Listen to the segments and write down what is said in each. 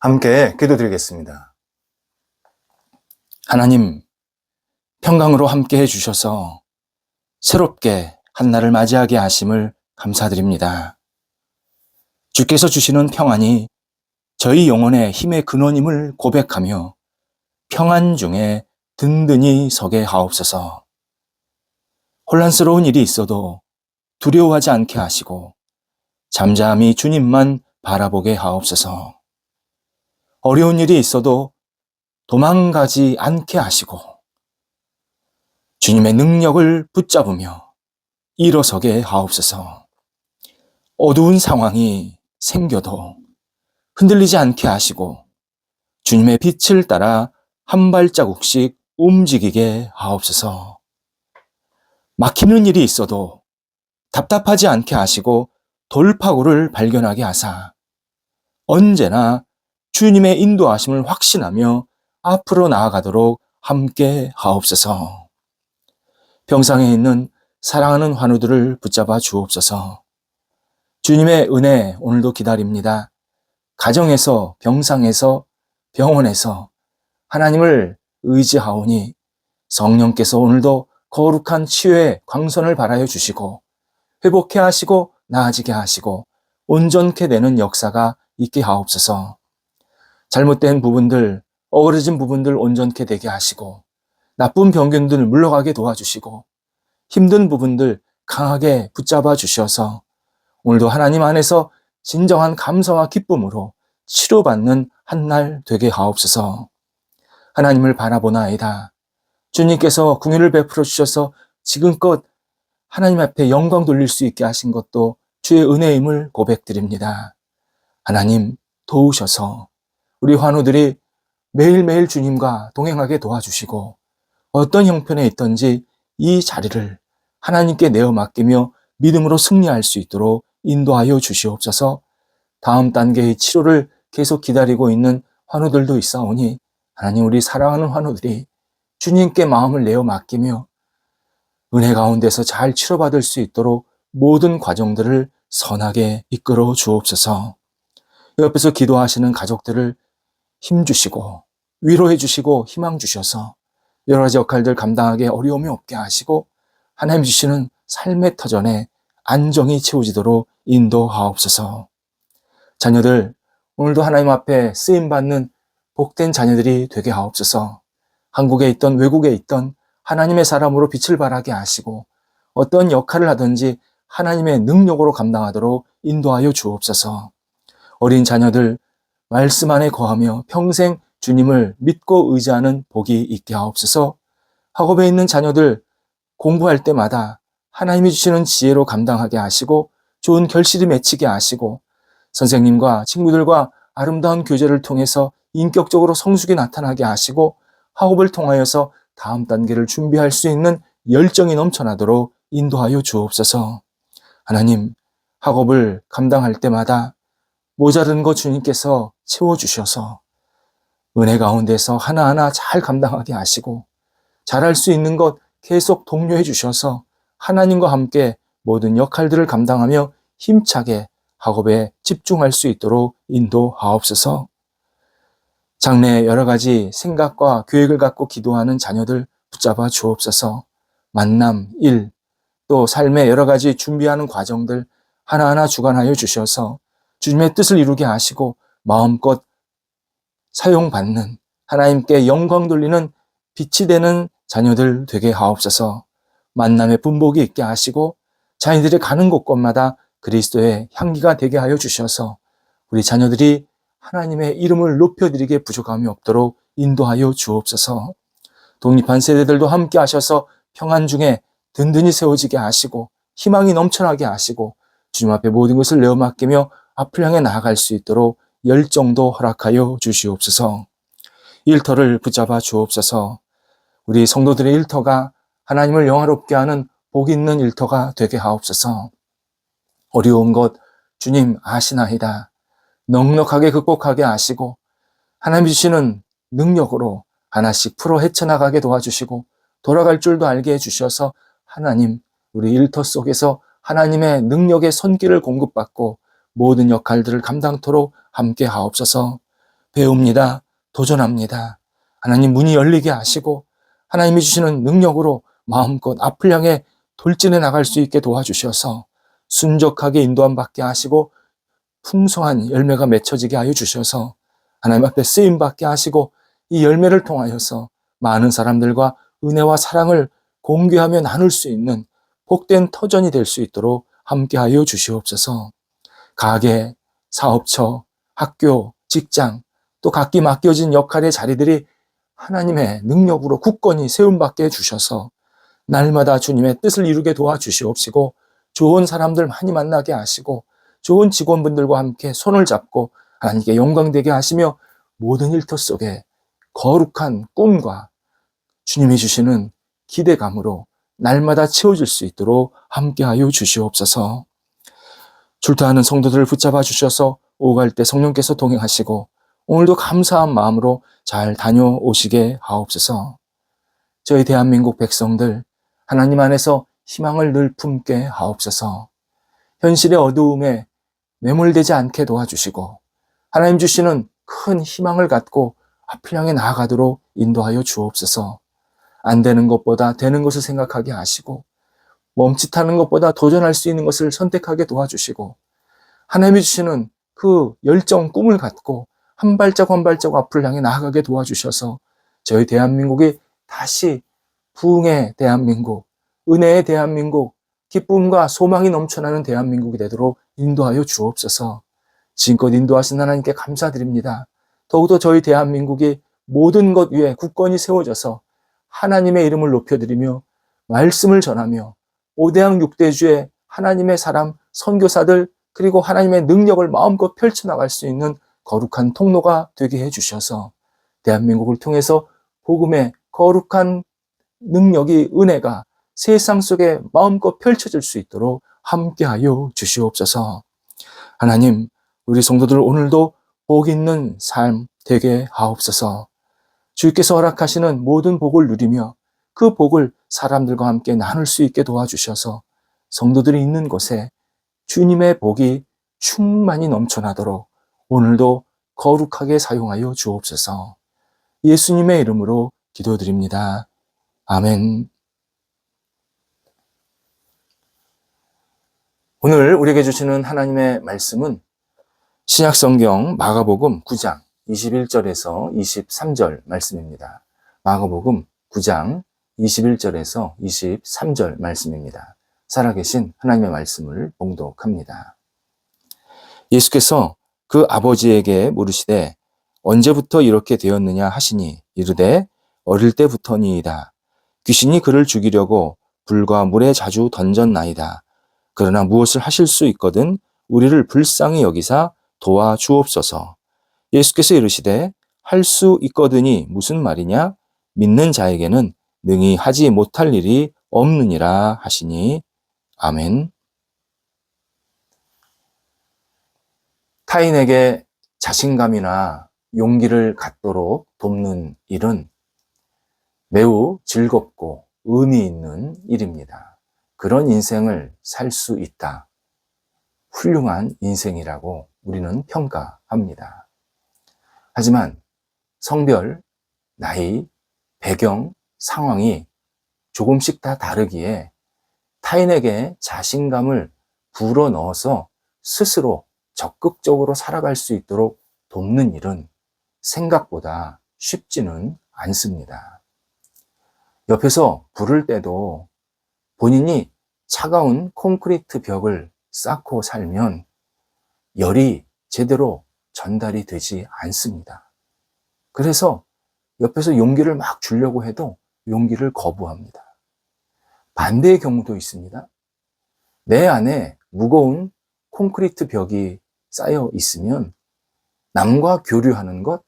함께 기도드리겠습니다. 하나님, 평강으로 함께 해주셔서 새롭게 한날을 맞이하게 하심을 감사드립니다. 주께서 주시는 평안이 저희 영혼의 힘의 근원임을 고백하며 평안 중에 든든히 서게 하옵소서. 혼란스러운 일이 있어도 두려워하지 않게 하시고 잠잠히 주님만 바라보게 하옵소서. 어려운 일이 있어도 도망가지 않게 하시고 주님의 능력을 붙잡으며 일어서게 하옵소서. 어두운 상황이 생겨도 흔들리지 않게 하시고 주님의 빛을 따라 한 발자국씩 움직이게 하옵소서. 막히는 일이 있어도 답답하지 않게 하시고 돌파구를 발견하게 하사 언제나 주님의 인도하심을 확신하며 앞으로 나아가도록 함께 하옵소서. 병상에 있는 사랑하는 환우들을 붙잡아 주옵소서. 주님의 은혜 오늘도 기다립니다. 가정에서, 병상에서, 병원에서 하나님을 의지하오니 성령께서 오늘도 거룩한 치유의 광선을 발하여 주시고 회복해 하시고 나아지게 하시고 온전케 되는 역사가 있게 하옵소서. 잘못된 부분들, 어그러진 부분들 온전케 되게 하시고 나쁜 병균들 물러가게 도와주시고 힘든 부분들 강하게 붙잡아 주셔서 오늘도 하나님 안에서 진정한 감사와 기쁨으로 치료받는 한 날 되게 하옵소서. 하나님을 바라보나이다. 주님께서 긍휼을 베풀어 주셔서 지금껏 하나님 앞에 영광 돌릴 수 있게 하신 것도 주의 은혜임을 고백드립니다. 하나님 도우셔서 우리 환우들이 매일매일 주님과 동행하게 도와주시고 어떤 형편에 있든지 이 자리를 하나님께 내어 맡기며 믿음으로 승리할 수 있도록 인도하여 주시옵소서. 다음 단계의 치료를 계속 기다리고 있는 환우들도 있사오니 하나님 우리 사랑하는 환우들이 주님께 마음을 내어 맡기며 은혜 가운데서 잘 치료받을 수 있도록 모든 과정들을 선하게 이끌어 주옵소서. 옆에서 기도하시는 가족들을 힘주시고 위로해 주시고 희망 주셔서 여러 가지 역할들 감당하기 어려움이 없게 하시고 하나님 주시는 삶의 터전에 안정이 채워지도록 인도하옵소서. 자녀들 오늘도 하나님 앞에 쓰임받는 복된 자녀들이 되게 하옵소서. 한국에 있던 외국에 있던 하나님의 사람으로 빛을 발하게 하시고 어떤 역할을 하든지 하나님의 능력으로 감당하도록 인도하여 주옵소서. 어린 자녀들 말씀 안에 거하며 평생 주님을 믿고 의지하는 복이 있게 하옵소서. 학업에 있는 자녀들 공부할 때마다 하나님이 주시는 지혜로 감당하게 하시고 좋은 결실이 맺히게 하시고 선생님과 친구들과 아름다운 교제를 통해서 인격적으로 성숙이 나타나게 하시고 학업을 통하여서 다음 단계를 준비할 수 있는 열정이 넘쳐나도록 인도하여 주옵소서. 하나님, 학업을 감당할 때마다 모자른 것 주님께서 채워주셔서 은혜 가운데서 하나하나 잘 감당하게 하시고 잘할 수 있는 것 계속 독려해 주셔서 하나님과 함께 모든 역할들을 감당하며 힘차게 학업에 집중할 수 있도록 인도하옵소서. 장래에 여러 가지 생각과 계획을 갖고 기도하는 자녀들 붙잡아 주옵소서. 만남, 일, 또 삶의 여러 가지 준비하는 과정들 하나하나 주관하여 주셔서 주님의 뜻을 이루게 하시고 마음껏 사용받는 하나님께 영광 돌리는 빛이 되는 자녀들 되게 하옵소서. 만남의 분복이 있게 하시고 자녀들이 가는 곳곳마다 그리스도의 향기가 되게 하여 주셔서 우리 자녀들이 하나님의 이름을 높여드리게 부족함이 없도록 인도하여 주옵소서. 독립한 세대들도 함께 하셔서 평안 중에 든든히 세워지게 하시고 희망이 넘쳐나게 하시고 주님 앞에 모든 것을 내어 맡기며 앞을 향해 나아갈 수 있도록 열정도 허락하여 주시옵소서. 일터를 붙잡아 주옵소서. 우리 성도들의 일터가 하나님을 영화롭게 하는 복 있는 일터가 되게 하옵소서. 어려운 것 주님 아시나이다. 넉넉하게 극복하게 하시고 하나님 주시는 능력으로 하나씩 풀어 헤쳐나가게 도와주시고 돌아갈 줄도 알게 해주셔서 하나님 우리 일터 속에서 하나님의 능력의 손길을 공급받고 모든 역할들을 감당토록 함께 하옵소서. 배웁니다. 도전합니다. 하나님 문이 열리게 하시고 하나님이 주시는 능력으로 마음껏 앞을 향해 돌진해 나갈 수 있게 도와주셔서 순적하게 인도함 받게 하시고 풍성한 열매가 맺혀지게 하여 주셔서 하나님 앞에 쓰임 받게 하시고 이 열매를 통하여서 많은 사람들과 은혜와 사랑을 공개하며 나눌 수 있는 복된 터전이 될 수 있도록 함께하여 주시옵소서. 가게, 사업처, 학교, 직장, 또 각기 맡겨진 역할의 자리들이 하나님의 능력으로 굳건히 세움받게 해주셔서 날마다 주님의 뜻을 이루게 도와주시옵시고 좋은 사람들 많이 만나게 하시고 좋은 직원분들과 함께 손을 잡고 하나님께 영광되게 하시며 모든 일터 속에 거룩한 꿈과 주님이 주시는 기대감으로 날마다 채워질 수 있도록 함께하여 주시옵소서. 출타하는 성도들을 붙잡아 주셔서 오갈 때 성령께서 동행하시고 오늘도 감사한 마음으로 잘 다녀오시게 하옵소서. 저희 대한민국 백성들 하나님 안에서 희망을 늘 품게 하옵소서. 현실의 어두움에 매몰되지 않게 도와주시고 하나님 주시는 큰 희망을 갖고 앞을 향해 나아가도록 인도하여 주옵소서. 안 되는 것보다 되는 것을 생각하게 하시고 멈칫하는 것보다 도전할 수 있는 것을 선택하게 도와주시고 하나님이 주시는 그 열정, 꿈을 갖고 한 발자국 한 발자국 앞을 향해 나아가게 도와주셔서 저희 대한민국이 다시 부흥의 대한민국, 은혜의 대한민국, 기쁨과 소망이 넘쳐나는 대한민국이 되도록 인도하여 주옵소서. 지금껏 인도하신 하나님께 감사드립니다. 더욱더 저희 대한민국이 모든 것 위에 굳건히 세워져서 하나님의 이름을 높여드리며 말씀을 전하며 5대양 6대주의 하나님의 사람, 선교사들 그리고 하나님의 능력을 마음껏 펼쳐나갈 수 있는 거룩한 통로가 되게 해주셔서 대한민국을 통해서 복음의 거룩한 능력이, 은혜가 세상 속에 마음껏 펼쳐질 수 있도록 함께하여 주시옵소서. 하나님, 우리 성도들 오늘도 복 있는 삶 되게 하옵소서. 주께서 허락하시는 모든 복을 누리며 그 복을 사람들과 함께 나눌 수 있게 도와주셔서 성도들이 있는 곳에 주님의 복이 충만히 넘쳐나도록 오늘도 거룩하게 사용하여 주옵소서. 예수님의 이름으로 기도드립니다. 아멘. 오늘 우리에게 주시는 하나님의 말씀은 신약성경 마가복음 9장 21절에서 23절 말씀입니다. 마가복음 9장 21절에서 23절 말씀입니다. 살아계신 하나님의 말씀을 봉독합니다. 예수께서 그 아버지에게 물으시되 언제부터 이렇게 되었느냐 하시니 이르되 어릴 때부터니이다. 귀신이 그를 죽이려고 불과 물에 자주 던졌나이다. 그러나 무엇을 하실 수 있거든 우리를 불쌍히 여기사 도와주옵소서. 예수께서 이르시되 할 수 있거든이 무슨 말이냐? 믿는 자에게는 능히 하지 못할 일이 없느니라 하시니 아멘. 타인에게 자신감이나 용기를 갖도록 돕는 일은 매우 즐겁고 의미 있는 일입니다. 그런 인생을 살 수 있다. 훌륭한 인생이라고 우리는 평가합니다. 하지만 성별, 나이, 배경, 상황이 조금씩 다 다르기에 타인에게 자신감을 불어넣어서 스스로 적극적으로 살아갈 수 있도록 돕는 일은 생각보다 쉽지는 않습니다. 옆에서 부를 때도 본인이 차가운 콘크리트 벽을 쌓고 살면 열이 제대로 전달이 되지 않습니다. 그래서 옆에서 용기를 막 주려고 해도 용기를 거부합니다. 반대의 경우도 있습니다. 내 안에 무거운 콘크리트 벽이 쌓여 있으면 남과 교류하는 것,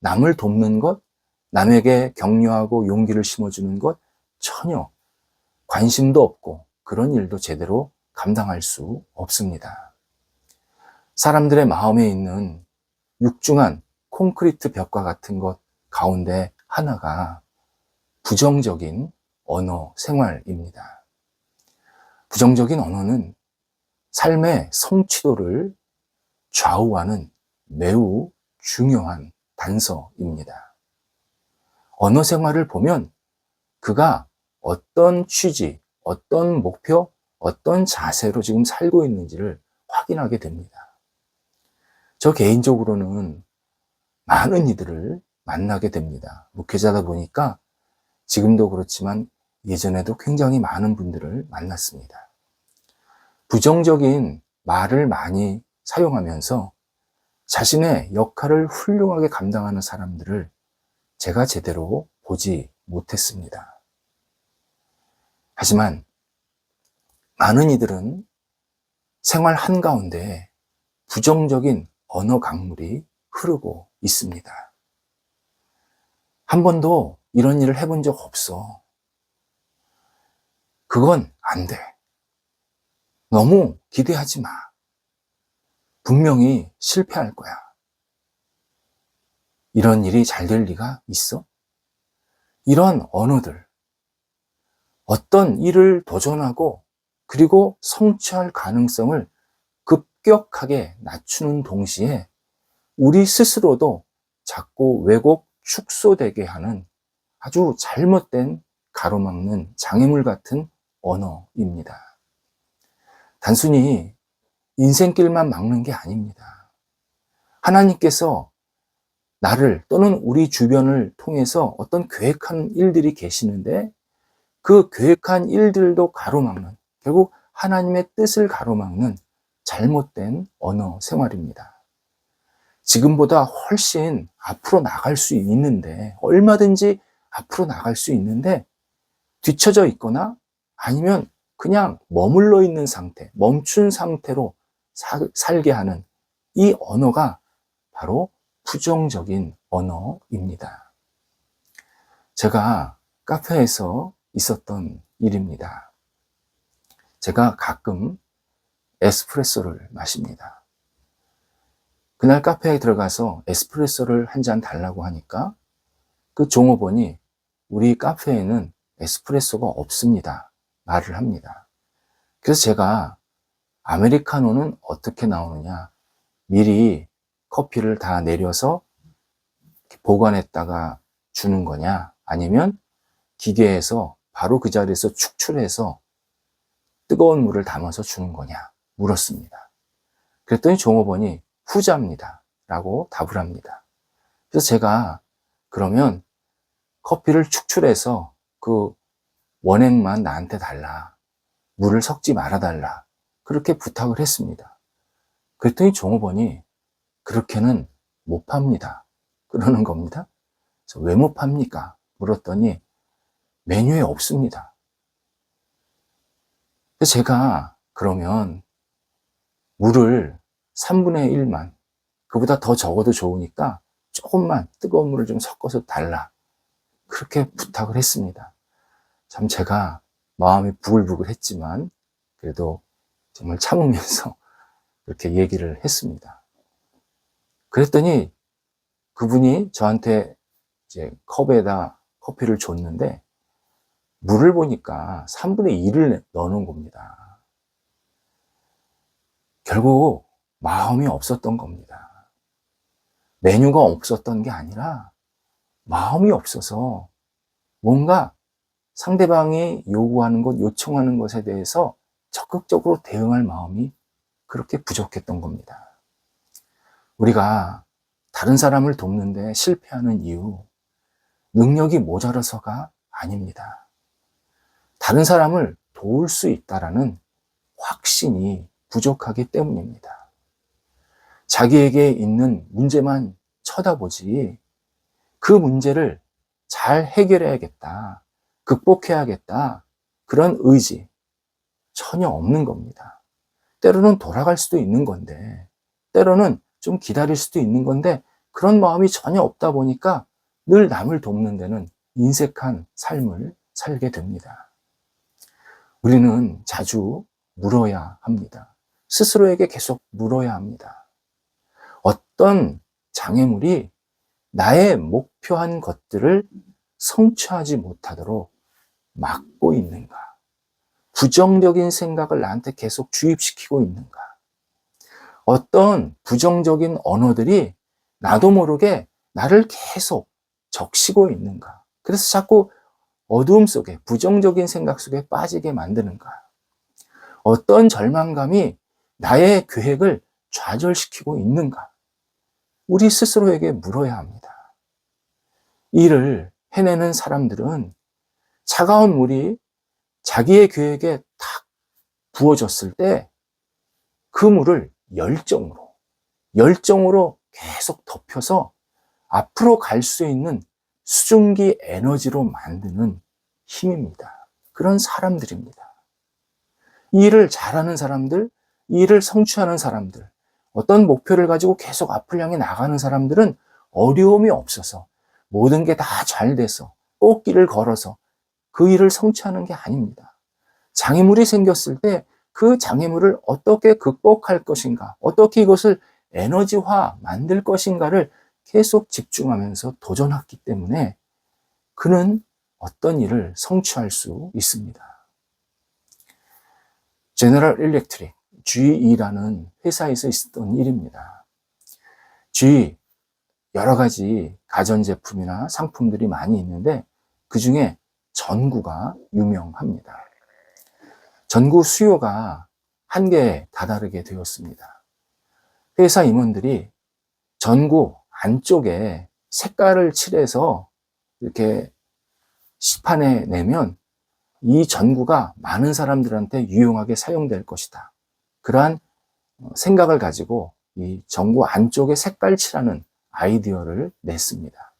남을 돕는 것, 남에게 격려하고 용기를 심어주는 것 전혀 관심도 없고 그런 일도 제대로 감당할 수 없습니다. 사람들의 마음에 있는 육중한 콘크리트 벽과 같은 것 가운데 하나가 부정적인 언어 생활입니다. 부정적인 언어는 삶의 성취도를 좌우하는 매우 중요한 단서입니다. 언어 생활을 보면 그가 어떤 취지, 어떤 목표, 어떤 자세로 지금 살고 있는지를 확인하게 됩니다. 저 개인적으로는 많은 이들을 만나게 됩니다. 목회자다 보니까 지금도 그렇지만 예전에도 굉장히 많은 분들을 만났습니다. 부정적인 말을 많이 사용하면서 자신의 역할을 훌륭하게 감당하는 사람들을 제가 제대로 보지 못했습니다. 하지만 많은 이들은 생활 한가운데 부정적인 언어 강물이 흐르고 있습니다. 한 번도 이런 일을 해본 적 없어. 그건 안 돼. 너무 기대하지 마. 분명히 실패할 거야. 이런 일이 잘 될 리가 있어? 이런 언어들, 어떤 일을 도전하고 그리고 성취할 가능성을 급격하게 낮추는 동시에 우리 스스로도 자꾸 왜곡, 축소되게 하는 아주 잘못된 가로막는 장애물 같은 언어입니다. 단순히 인생길만 막는 게 아닙니다. 하나님께서 나를 또는 우리 주변을 통해서 어떤 계획한 일들이 계시는데 그 계획한 일들도 가로막는, 결국 하나님의 뜻을 가로막는 잘못된 언어 생활입니다. 지금보다 훨씬 앞으로 나갈 수 있는데, 얼마든지 앞으로 나갈 수 있는데 뒤처져 있거나 아니면 그냥 머물러 있는 상태, 멈춘 상태로 살게 하는 이 언어가 바로 부정적인 언어입니다. 제가 카페에서 있었던 일입니다. 제가 가끔 에스프레소를 마십니다. 그날 카페에 들어가서 에스프레소를 한 잔 달라고 하니까 그 종업원이 우리 카페에는 에스프레소가 없습니다. 말을 합니다. 그래서 제가 아메리카노는 어떻게 나오느냐, 미리 커피를 다 내려서 보관했다가 주는 거냐, 아니면 기계에서 바로 그 자리에서 축출해서 뜨거운 물을 담아서 주는 거냐 물었습니다. 그랬더니 종업원이 후자입니다 라고 답을 합니다. 그래서 제가 그러면 커피를 축출해서 그 원액만 나한테 달라, 물을 섞지 말아 달라, 그렇게 부탁을 했습니다. 그랬더니 종업원이 그렇게는 못 팝니다 그러는 겁니다. 그래서 왜 못 팝니까 물었더니 메뉴에 없습니다. 그래서 제가 그러면 물을 3분의 1만, 그보다 더 적어도 좋으니까 조금만 뜨거운 물을 좀 섞어서 달라, 그렇게 부탁을 했습니다. 참 제가 마음이 부글부글 했지만 그래도 정말 참으면서 그렇게 얘기를 했습니다. 그랬더니 그분이 저한테 이제 컵에다 커피를 줬는데 물을 보니까 3분의 1을 넣어놓은 겁니다. 결국 마음이 없었던 겁니다. 메뉴가 없었던 게 아니라 마음이 없어서 뭔가 상대방이 요구하는 것, 요청하는 것에 대해서 적극적으로 대응할 마음이 그렇게 부족했던 겁니다. 우리가 다른 사람을 돕는데 실패하는 이유, 능력이 모자라서가 아닙니다. 다른 사람을 도울 수 있다라는 확신이 부족하기 때문입니다. 자기에게 있는 문제만 쳐다보지 그 문제를 잘 해결해야겠다, 극복해야겠다, 그런 의지 전혀 없는 겁니다. 때로는 돌아갈 수도 있는 건데, 때로는 좀 기다릴 수도 있는 건데 그런 마음이 전혀 없다 보니까 늘 남을 돕는 데는 인색한 삶을 살게 됩니다. 우리는 자주 물어야 합니다. 스스로에게 계속 물어야 합니다. 어떤 장애물이 나의 목표한 것들을 성취하지 못하도록 막고 있는가? 부정적인 생각을 나한테 계속 주입시키고 있는가? 어떤 부정적인 언어들이 나도 모르게 나를 계속 적시고 있는가? 그래서 자꾸 어두움 속에, 부정적인 생각 속에 빠지게 만드는가? 어떤 절망감이 나의 계획을 좌절시키고 있는가? 우리 스스로에게 물어야 합니다. 이를 해내는 사람들은 차가운 물이 자기의 계획에 탁 부어졌을 때 그 물을 열정으로 계속 덮여서 앞으로 갈 수 있는 수증기 에너지로 만드는 힘입니다. 그런 사람들입니다. 이 일을 잘하는 사람들, 이 일을 성취하는 사람들, 어떤 목표를 가지고 계속 앞을 향해 나가는 사람들은 어려움이 없어서 모든 게 다 잘 돼서 꽃길을 걸어서 그 일을 성취하는 게 아닙니다. 장애물이 생겼을 때 그 장애물을 어떻게 극복할 것인가, 어떻게 이것을 에너지화 만들 것인가를 계속 집중하면서 도전했기 때문에 그는 어떤 일을 성취할 수 있습니다. 제너럴 일렉트릭, GE라는 회사에서 있었던 일입니다. GE, 여러 가지 가전제품이나 상품들이 많이 있는데 그 중에 전구가 유명합니다. 전구 수요가 한계에 다다르게 되었습니다. 회사 임원들이 전구 안쪽에 색깔을 칠해서 이렇게 시판에 내면 이 전구가 많은 사람들한테 유용하게 사용될 것이다. 그러한 생각을 가지고 이 전구 안쪽에 색깔 칠하는 아이디어를 냈습니다.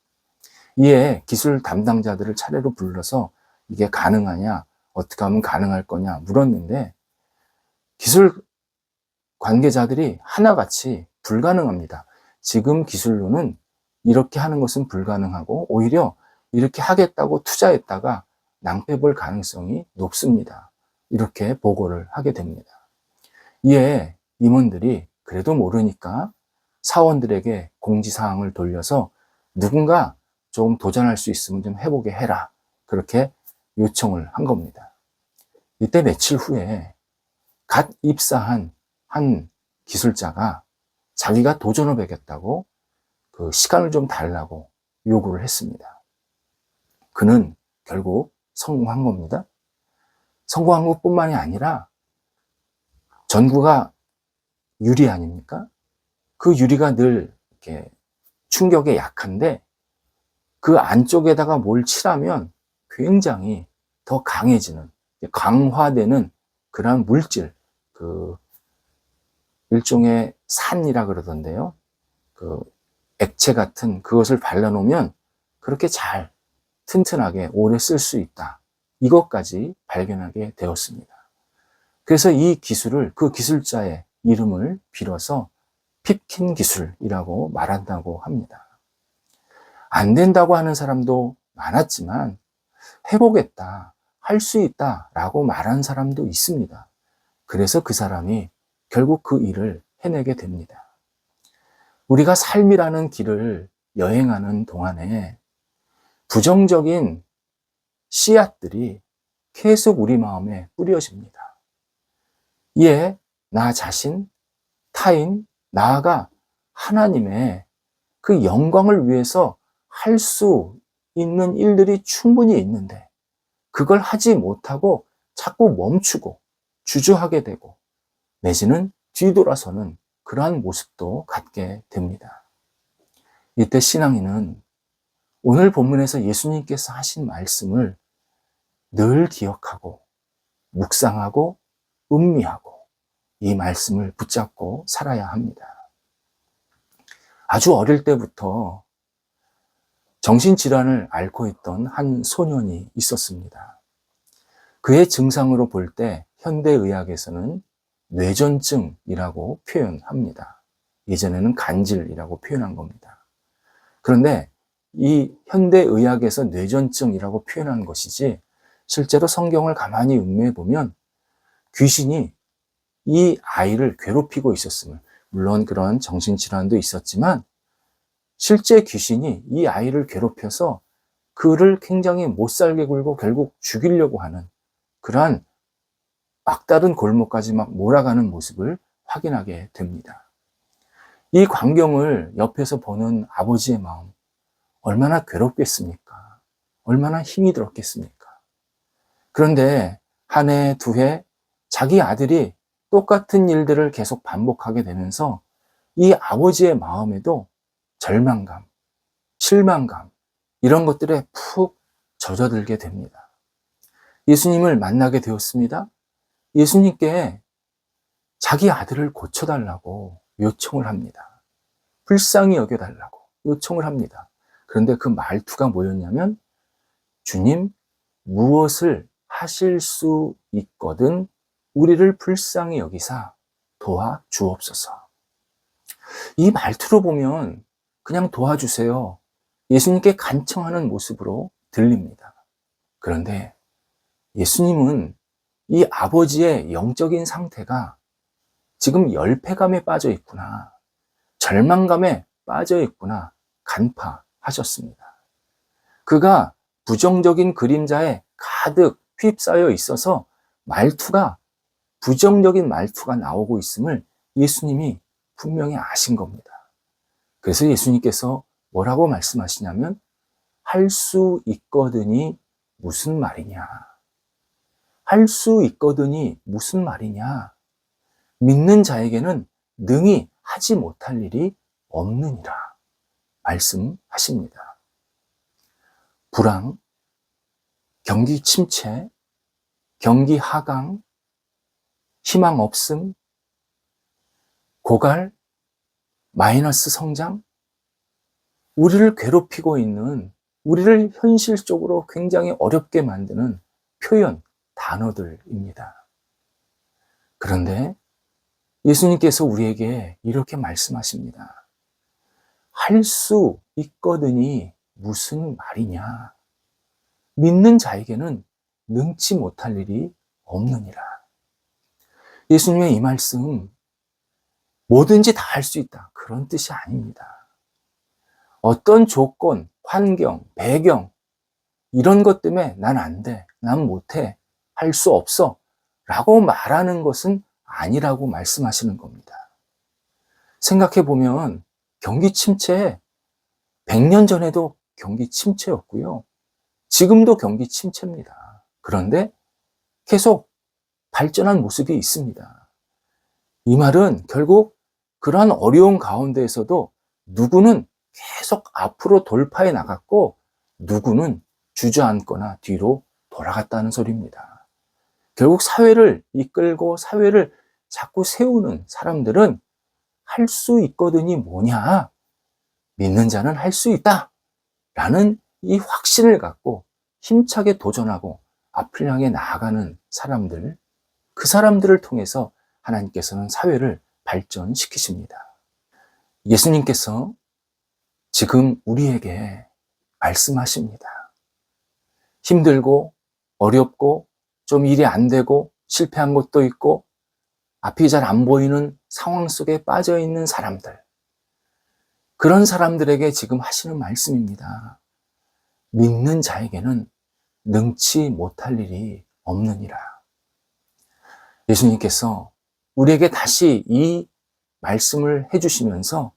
이에 기술 담당자들을 차례로 불러서 이게 가능하냐, 어떻게 하면 가능할 거냐 물었는데 기술 관계자들이 하나같이 불가능합니다. 지금 기술로는 이렇게 하는 것은 불가능하고 오히려 이렇게 하겠다고 투자했다가 낭패 볼 가능성이 높습니다. 이렇게 보고를 하게 됩니다. 이에 임원들이 그래도 모르니까 사원들에게 공지사항을 돌려서 누군가 좀 도전할 수 있으면 좀 해보게 해라. 그렇게 요청을 한 겁니다. 이때 며칠 후에 갓 입사한 한 기술자가 자기가 도전을 하겠다고 그 시간을 좀 달라고 요구를 했습니다. 그는 결국 성공한 겁니다. 성공한 것뿐만이 아니라 전구가 유리 아닙니까? 그 유리가 늘 이렇게 충격에 약한데 그 안쪽에다가 뭘 칠하면 굉장히 더 강해지는, 강화되는 그런 물질, 그 일종의 산이라 그러던데요. 그 액체 같은 그것을 발라놓으면 그렇게 잘 튼튼하게 오래 쓸 수 있다. 이것까지 발견하게 되었습니다. 그래서 이 기술을, 그 기술자의 이름을 빌어서 핍킨 기술이라고 말한다고 합니다. 안 된다고 하는 사람도 많았지만 해보겠다, 할 수 있다 라고 말한 사람도 있습니다. 그래서 그 사람이 결국 그 일을 해내게 됩니다. 우리가 삶이라는 길을 여행하는 동안에 부정적인 씨앗들이 계속 우리 마음에 뿌려집니다. 이에 나 자신, 타인, 나아가 하나님의 그 영광을 위해서 할 수 있는 일들이 충분히 있는데 그걸 하지 못하고 자꾸 멈추고 주저하게 되고 내지는 뒤돌아서는 그러한 모습도 갖게 됩니다. 이때 신앙인은 오늘 본문에서 예수님께서 하신 말씀을 늘 기억하고 묵상하고 음미하고 이 말씀을 붙잡고 살아야 합니다. 아주 어릴 때부터 정신질환을 앓고 있던 한 소년이 있었습니다. 그의 증상으로 볼 때 현대의학에서는 뇌전증이라고 표현합니다. 예전에는 간질이라고 표현한 겁니다. 그런데 이 현대의학에서 뇌전증이라고 표현한 것이지 실제로 성경을 가만히 음미해 보면 귀신이 이 아이를 괴롭히고 있었음을, 물론 그런 정신질환도 있었지만 실제 귀신이 이 아이를 괴롭혀서 그를 굉장히 못살게 굴고 결국 죽이려고 하는 그러한 막다른 골목까지 막 몰아가는 모습을 확인하게 됩니다. 이 광경을 옆에서 보는 아버지의 마음 얼마나 괴롭겠습니까? 얼마나 힘이 들었겠습니까? 그런데 한 해, 두 해, 자기 아들이 똑같은 일들을 계속 반복하게 되면서 이 아버지의 마음에도 절망감, 실망감, 이런 것들에 푹 젖어들게 됩니다. 예수님을 만나게 되었습니다. 예수님께 자기 아들을 고쳐달라고 요청을 합니다. 불쌍히 여겨달라고 요청을 합니다. 그런데 그 말투가 뭐였냐면, 주님, 무엇을 하실 수 있거든 우리를 불쌍히 여기사 도와주옵소서. 이 말투로 보면 그냥 도와주세요, 예수님께 간청하는 모습으로 들립니다. 그런데 예수님은 이 아버지의 영적인 상태가 지금 열패감에 빠져 있구나, 절망감에 빠져 있구나 간파하셨습니다. 그가 부정적인 그림자에 가득 휩싸여 있어서 부정적인 말투가 나오고 있음을 예수님이 분명히 아신 겁니다. 그래서 예수님께서 뭐라고 말씀하시냐면, 할 수 있거든이 무슨 말이냐? 할 수 있거든이 무슨 말이냐? 믿는 자에게는 능히 하지 못할 일이 없느니라 말씀하십니다. 불황, 경기 침체, 경기 하강, 희망 없음, 고갈, 마이너스 성장, 우리를 괴롭히고 있는, 우리를 현실적으로 굉장히 어렵게 만드는 표현, 단어들입니다. 그런데 예수님께서 우리에게 이렇게 말씀하십니다. 할 수 있거든이 무슨 말이냐? 믿는 자에게는 능치 못할 일이 없느니라. 예수님의 이 말씀, 뭐든지 다 할 수 있다, 그런 뜻이 아닙니다. 어떤 조건, 환경, 배경, 이런 것 때문에 난 안 돼, 난 못해, 할 수 없어 라고 말하는 것은 아니라고 말씀하시는 겁니다. 생각해 보면 경기 침체, 100년 전에도 경기 침체였고요, 지금도 경기 침체입니다. 그런데 계속 발전한 모습이 있습니다. 이 말은 결국 그러한 어려운 가운데에서도 누구는 계속 앞으로 돌파해 나갔고, 누구는 주저앉거나 뒤로 돌아갔다는 소리입니다. 결국 사회를 이끌고 사회를 자꾸 세우는 사람들은 할 수 있거든이 뭐냐? 믿는 자는 할 수 있다 라는 이 확신을 갖고 힘차게 도전하고 앞을 향해 나아가는 사람들, 그 사람들을 통해서 하나님께서는 사회를 발전시키십니다. 예수님께서 지금 우리에게 말씀하십니다. 힘들고 어렵고 좀 일이 안 되고 실패한 것도 있고 앞이 잘 안 보이는 상황 속에 빠져 있는 사람들, 그런 사람들에게 지금 하시는 말씀입니다. 믿는 자에게는 능치 못할 일이 없느니라. 예수님께서 우리에게 다시 이 말씀을 해주시면서,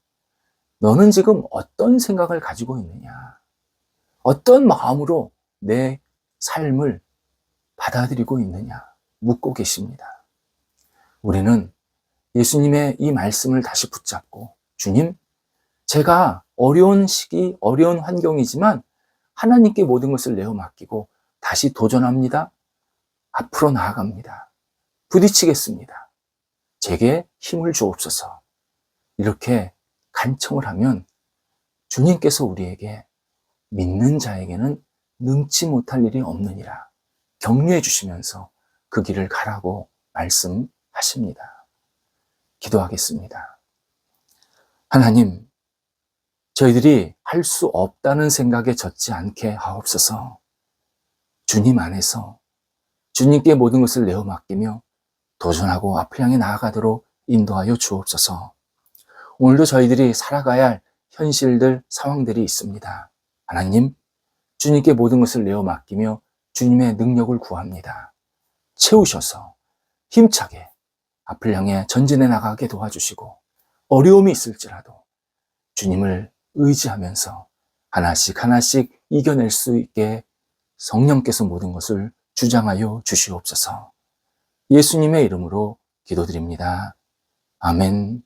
너는 지금 어떤 생각을 가지고 있느냐? 어떤 마음으로 내 삶을 받아들이고 있느냐? 묻고 계십니다. 우리는 예수님의 이 말씀을 다시 붙잡고, 주님, 제가 어려운 시기, 어려운 환경이지만 하나님께 모든 것을 내어 맡기고 다시 도전합니다. 앞으로 나아갑니다. 부딪히겠습니다. 제게 힘을 주옵소서. 이렇게 간청을 하면 주님께서 우리에게 믿는 자에게는 능치 못할 일이 없느니라 격려해 주시면서 그 길을 가라고 말씀하십니다. 기도하겠습니다. 하나님, 저희들이 할 수 없다는 생각에 젖지 않게 하옵소서. 주님 안에서 주님께 모든 것을 내어 맡기며 도전하고 앞을 향해 나아가도록 인도하여 주옵소서. 오늘도 저희들이 살아가야 할 현실들, 상황들이 있습니다. 하나님, 주님께 모든 것을 내어 맡기며 주님의 능력을 구합니다. 채우셔서 힘차게 앞을 향해 전진해 나가게 도와주시고, 어려움이 있을지라도 주님을 의지하면서 하나씩 하나씩 이겨낼 수 있게 성령께서 모든 것을 주장하여 주시옵소서. 예수님의 이름으로 기도드립니다. 아멘.